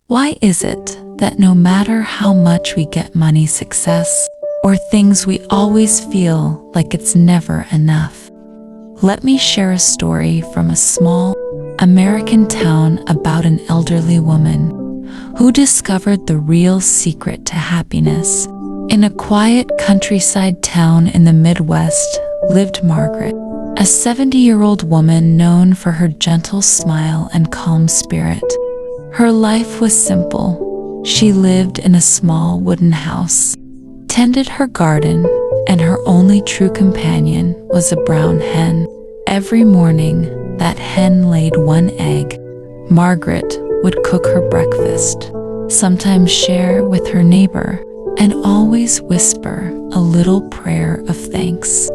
Why is it that no matter how much we get money, success, or things, we always feel like it's never enough? Let me share a story from a small American town about an elderly woman who discovered the real secret to happiness. In a quiet countryside town in the Midwest lived Margaret, a 70-year-old woman known for her gentle smile and calm spirit. Her life was simple. She lived in a small wooden house, tended her garden, and her only true companion was a brown hen. Every morning, that hen laid one egg. Margaret would cook her breakfast, sometimes share with her neighbor, and always whisper a little prayer of thanks.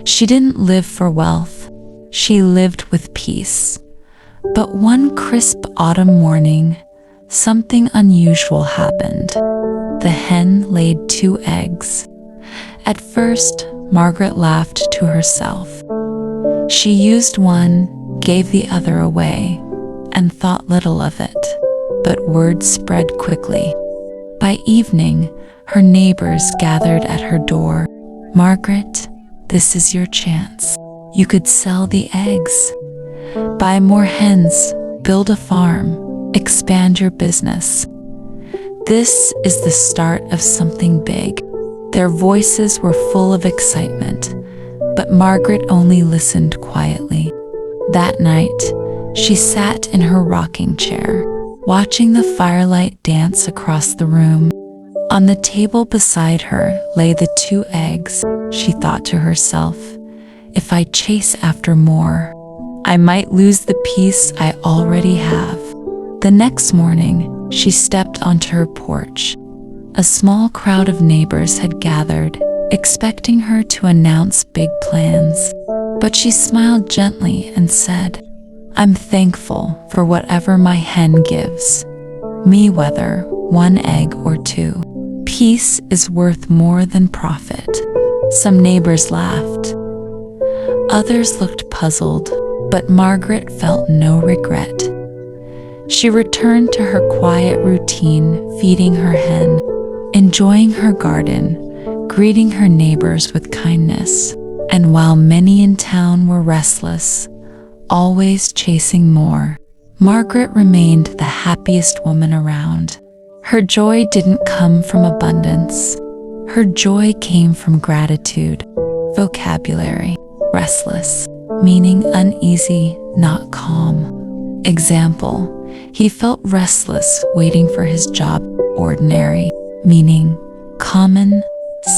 She didn't live for wealth. She lived with peace. But one crisp autumn morning, something unusual happened. The hen laid 2 eggs. At first, Margaret laughed to herself. She used one, gave the other away, and thought little of it. But word spread quickly. By evening, her neighbors gathered at her door. "Margaret, this is your chance. You could sell the eggs, buy more hens, build a farm, expand your business. This is the start of something big." Their voices were full of excitement, but Margaret only listened quietly. That night, she sat in her rocking chair, watching the firelight dance across the room. On the table beside her lay the 2 eggs. She thought to herself, "If I chase after more, I might lose the peace I already have." The next morning, she stepped onto her porch. A small crowd of neighbors had gathered, expecting her to announce big plans. But she smiled gently and said, "I'm thankful for whatever my hen gives me, whether 1 egg or 2. Peace is worth more than profit." Some neighbors laughed. Others looked puzzled, but Margaret felt no regret. She returned to her quiet routine, feeding her hen, enjoying her garden, greeting her neighbors with kindness. And while many in town were restless, always chasing more, Margaret remained the happiest woman around. Her joy didn't come from abundance. Her joy came from gratitude. Vocabulary: restless, meaning uneasy, not calm. Example: he felt restless waiting for his job. Ordinary, meaning common,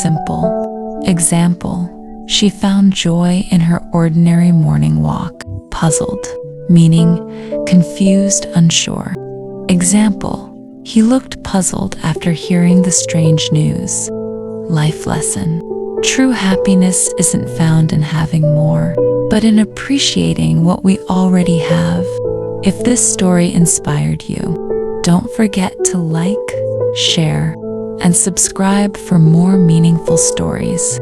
simple. Example: she found joy in her ordinary morning walk. Puzzled, meaning confused, unsure. Example: he looked puzzled after hearing the strange news. Life lesson: true happiness isn't found in having more, but in appreciating what we already have. If this story inspired you, don't forget to like, share, and subscribe for more meaningful stories.